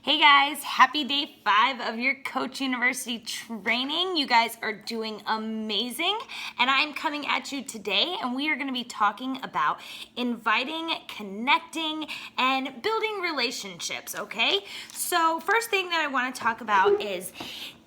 Hey guys, happy day 5 of your Coach University training. You guys are doing amazing, and I'm coming at you today, and we are going to be talking about inviting, connecting, and building relationships, okay? So first thing that I want to talk about is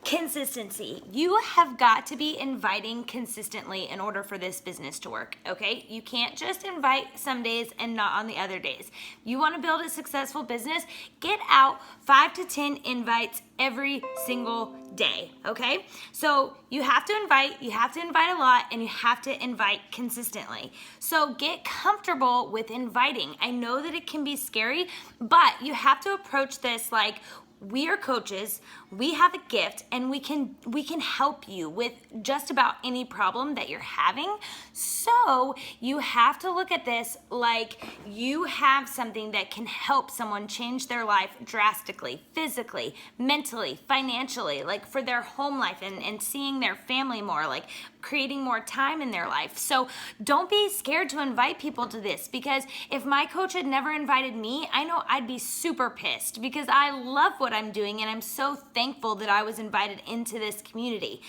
consistency. You have got to be inviting consistently in order for this business to work, okay? You can't just invite some days and not on the other days. You want to build a successful business, get out 5 to 10 invites every single day, okay? So you have to invite a lot, and you have to invite consistently. So get comfortable with inviting. I know that it can be scary, but you have to approach this like, we are coaches, we have a gift, and we can help you with just about any problem that you're having. So you have to look at this like you have something that can help someone change their life drastically, physically, mentally, financially, like for their home life and seeing their family more, like creating more time in their life. So don't be scared to invite people to this, because if my coach had never invited me, I know I'd be super pissed, because I love what I'm doing and I'm so thankful that I was invited into this community.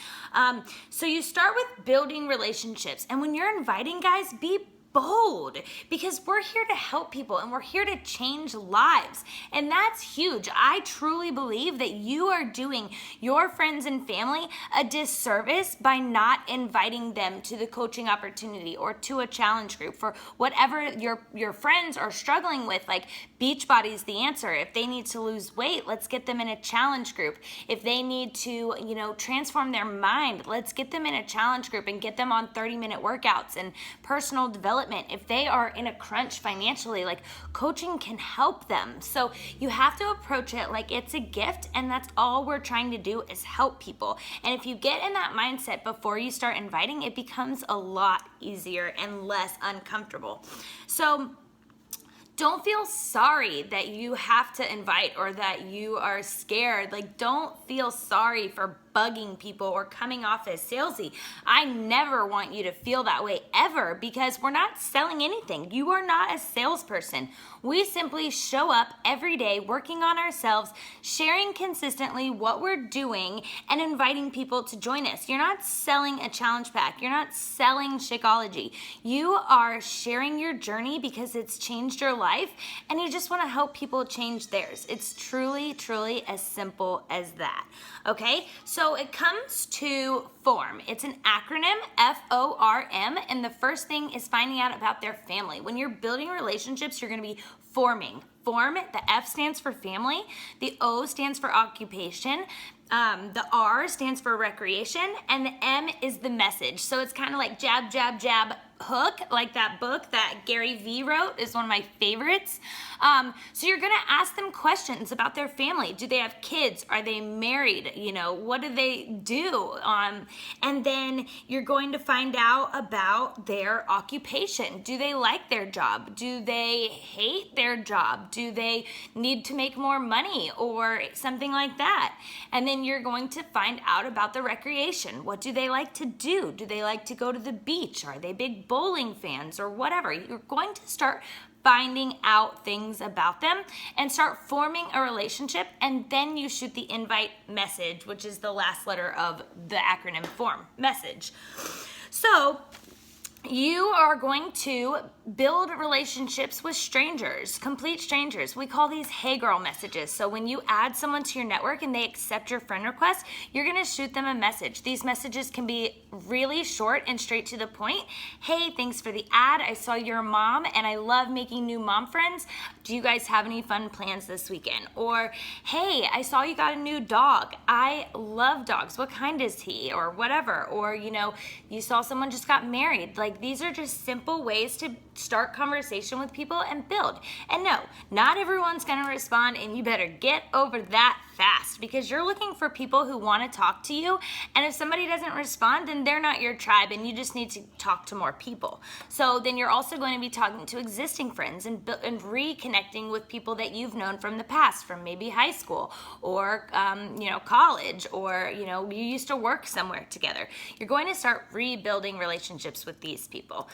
So you start with building relationships, and when you're inviting, guys, be bold, because we're here to help people and we're here to change lives, and that's huge. I truly believe that you are doing your friends and family a disservice by not inviting them to the coaching opportunity or to a challenge group for whatever your friends are struggling with. Like Beachbody's the answer. If they need to lose weight, let's get them in a challenge group. If they need to, transform their mind, let's get them in a challenge group and get them on 30-minute workouts and personal development. If they are in a crunch financially, like coaching can help them. So you have to approach it like it's a gift, and that's all we're trying to do is help people. And if you get in that mindset before you start inviting, it becomes a lot easier and less uncomfortable. So don't feel sorry that you have to invite or that you are scared. Like, don't feel sorry for bugging people or coming off as salesy. I never want you to feel that way ever, because we're not selling anything. You are not a salesperson. We simply show up every day working on ourselves, sharing consistently what we're doing, and inviting people to join us. You're not selling a challenge pack. You're not selling Shakeology. You are sharing your journey because it's changed your life, and you just want to help people change theirs. It's truly, truly as simple as that. Okay, so it comes to FORM. It's an acronym, FORM, and the first thing is finding out about their family. When you're building relationships, you're going to be forming. Form, the F stands for family, the O stands for occupation, the R stands for recreation, and the M is the message. So it's kind of like jab, jab, jab, hook, like that book that Gary Vee wrote is one of my favorites. So you're gonna ask them questions about their family. Do they have kids? Are they married? What do they do? And then you're going to find out about their occupation. Do they like their job? Do they hate their job? Do they need to make more money or something like that? And then you're going to find out about the recreation. What do they like to do? Do they like to go to the beach? Are they big bowling fans or whatever? You're going to start finding out things about them and start forming a relationship, and then you shoot the invite message, which is the last letter of the acronym FORM, message. So you are going to build relationships with strangers, complete strangers. We call these hey girl messages. So when you add someone to your network and they accept your friend request, you're going to shoot them a message. These messages can be really short and straight to the point. Hey, thanks for the ad. I saw you're a mom and I love making new mom friends. Do you guys have any fun plans this weekend? Or, hey, I saw you got a new dog. I love dogs. What kind is he? Or whatever. Or, you saw someone just got married. Like, these are just simple ways to start conversation with people and build. And no, not everyone's going to respond, and you better get over that fast, because you're looking for people who want to talk to you. And if somebody doesn't respond, then they're not your tribe, and you just need to talk to more people. So then you're also going to be talking to existing friends and reconnecting with people that you've known from the past, from maybe high school or college, or you used to work somewhere together. You're going to start rebuilding relationships with these people.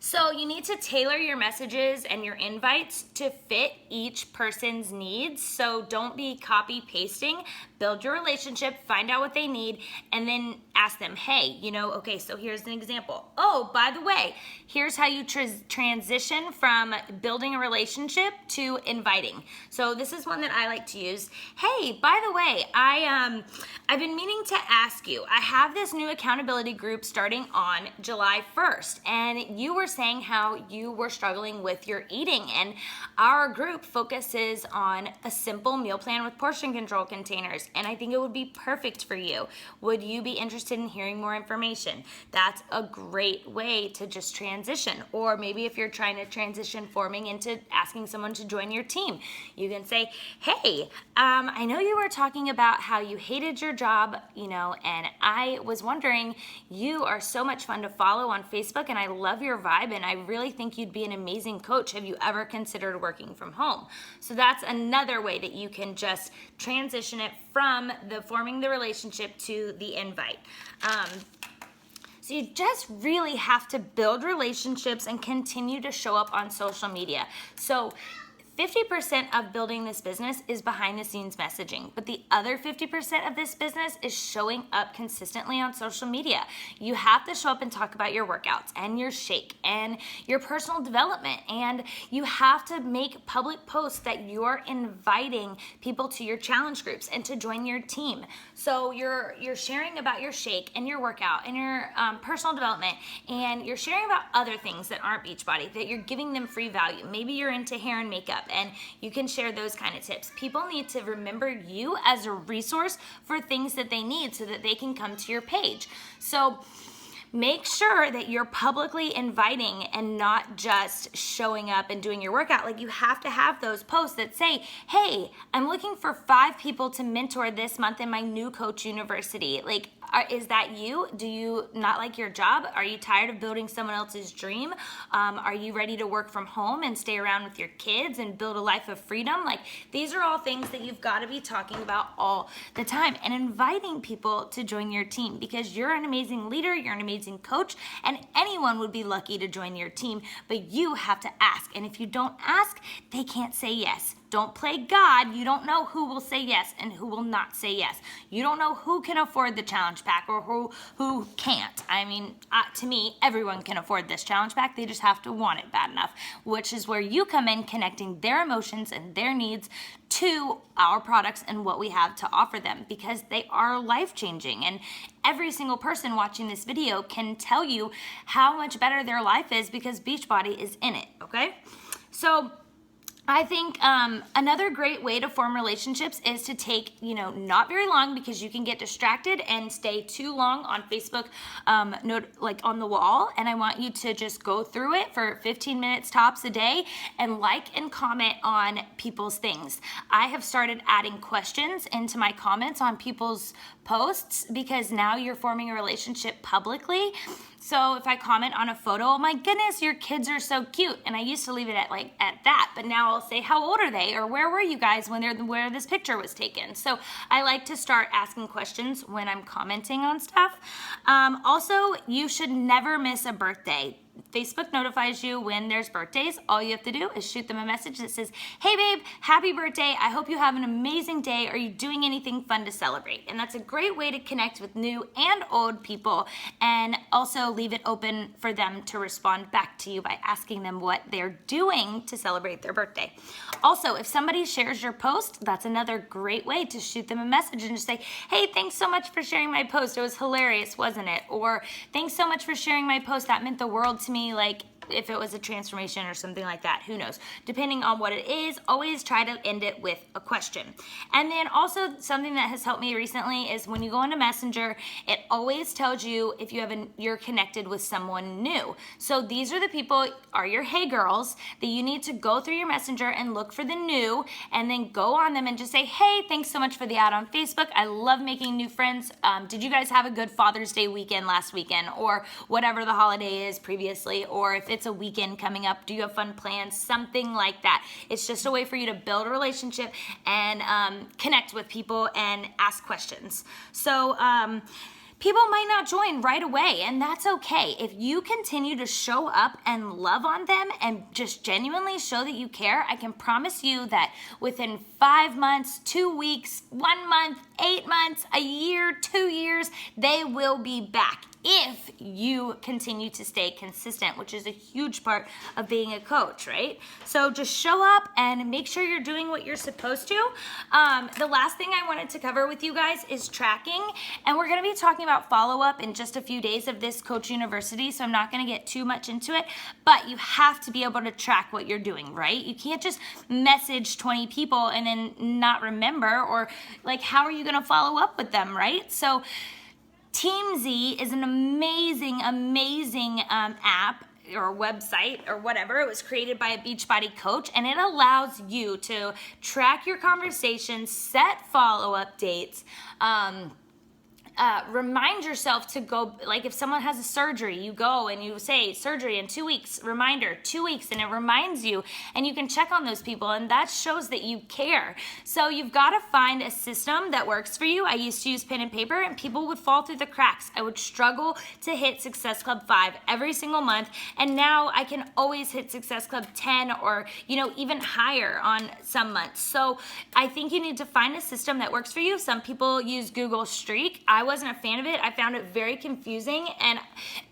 So you need to tailor your messages and your invites to fit each person's needs. So don't be copy pasting. Build your relationship, find out what they need, and then ask them, hey, okay, so here's an example. Oh, by the way, here's how you transition from building a relationship to inviting. So this is one that I like to use. Hey, by the way, I've been meaning to ask you, I have this new accountability group starting on July 1st, and you were saying how you were struggling with your eating, and our group focuses on a simple meal plan with portion control containers, and I think it would be perfect for you. Would you be interested in hearing more information? That's a great way to just transition. Or maybe if you're trying to transition forming into asking someone to join your team, you can say, hey, I know you were talking about how you hated your job, and I was wondering, you are so much fun to follow on Facebook, and I love your vibe, and I really think you'd be an amazing coach. Have you ever considered working from home? So that's another way that you can just transition it from the forming the relationship to the invite. So you just really have to build relationships and continue to show up on social media. So 50% of building this business is behind the scenes messaging, but the other 50% of this business is showing up consistently on social media. You have to show up and talk about your workouts and your shake and your personal development, and you have to make public posts that you're inviting people to your challenge groups and to join your team. So you're sharing about your shake and your workout and your personal development, and you're sharing about other things that aren't Beachbody, that you're giving them free value. Maybe you're into hair and makeup, and you can share those kind of tips. People need to remember you as a resource for things that they need so that they can come to your page. So make sure that you're publicly inviting and not just showing up and doing your workout. Like, you have to have those posts that say, hey, I'm looking for 5 people to mentor this month in my new coach university. Like, is that you? Do you not like your job? Are you tired of building someone else's dream? Are you ready to work from home and stay around with your kids and build a life of freedom? Like, these are all things that you've got to be talking about all the time and inviting people to join your team, because you're an amazing leader, you're an amazing coach, and anyone would be lucky to join your team, but you have to ask. And if you don't ask, they can't say yes. Don't play God. You don't know who will say yes and who will not say yes. You don't know who can afford the challenge pack or who can't. I mean, to me, everyone can afford this challenge pack. They just have to want it bad enough, which is where you come in, connecting their emotions and their needs to our products and what we have to offer them, because they are life-changing. And every single person watching this video can tell you how much better their life is because Beachbody is in it, okay? So I think another great way to form relationships is to take, not very long, because you can get distracted and stay too long on Facebook, like on the wall. And I want you to just go through it for 15 minutes tops a day and like and comment on people's things. I have started adding questions into my comments on people's posts, because now you're forming a relationship publicly. So if I comment on a photo, oh my goodness, your kids are so cute. And I used to leave it at that, but now I'll say, how old are they? Or where were you guys where this picture was taken? So I like to start asking questions when I'm commenting on stuff. Also, you should never miss a birthday. Facebook notifies you when there's birthdays. All you have to do is shoot them a message that says, hey babe, happy birthday. I hope you have an amazing day. Are you doing anything fun to celebrate? And that's a great way to connect with new and old people, and also leave it open for them to respond back to you by asking them what they're doing to celebrate their birthday. Also, if somebody shares your post, that's another great way to shoot them a message and just say, hey, thanks so much for sharing my post. It was hilarious, wasn't it? Or thanks so much for sharing my post. That meant the world to me. Like, if it was a transformation or something like that, who knows? Depending on what it is, always try to end it with a question. And then also something that has helped me recently is when you go into Messenger, it always tells you if you're connected with someone new. So these are the people, are your hey girls, that you need to go through your Messenger and look for the new, and then go on them and just say, hey, thanks so much for the ad on Facebook. I love making new friends. Did you guys have a good Father's Day weekend last weekend, or whatever the holiday is previously, or if it's a weekend coming up, do you have fun plans? Something like that. It's just a way for you to build a relationship and connect with people and ask questions. So people might not join right away, and that's okay. If you continue to show up and love on them and just genuinely show that you care, I can promise you that within 5 months, 2 weeks, 1 month, 8 months, a year, 2 years, they will be back if you continue to stay consistent, which is a huge part of being a coach, right? So just show up and make sure you're doing what you're supposed to. The last thing I wanted to cover with you guys is tracking, and we're gonna be talking about follow-up in just a few days of this Coach University, so I'm not gonna get too much into it, but you have to be able to track what you're doing, right? You can't just message 20 people and then not remember, or like, how are you gonna follow up with them, right? So TeamZ is an amazing app or website or whatever. It was created by a Beachbody coach, and it allows you to track your conversations, set follow-up dates, remind yourself to go, like if someone has a surgery, you go and you say surgery in 2 weeks, reminder, 2 weeks, and it reminds you, and you can check on those people, and that shows that you care. So you've got to find a system that works for you. I used to use pen and paper, and people would fall through the cracks. I would struggle to hit Success Club 5 every single month, and now I can always hit Success Club 10 or, you know, even higher on some months. So I think you need to find a system that works for you. Some people use Google Streak. I wasn't a fan of it. I found it very confusing, and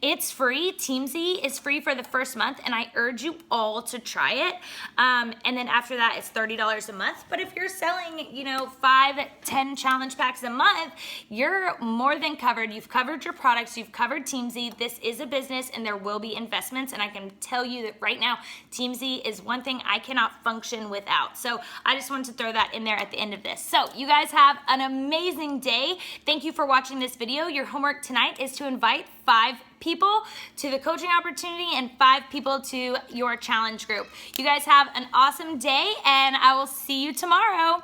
it's free. TeamZ is free for the first month, and I urge you all to try it. And then after that, it's $30 a month. But if you're selling, you know, 5, 10 challenge packs a month, you're more than covered. You've covered your products. You've covered TeamZ. This is a business, and there will be investments. And I can tell you that right now, TeamZ is one thing I cannot function without. So I just wanted to throw that in there at the end of this. So you guys have an amazing day. Thank you for watching this video. Your homework tonight is to invite 5 people to the coaching opportunity and 5 people to your challenge group. You guys have an awesome day, and I will see you tomorrow.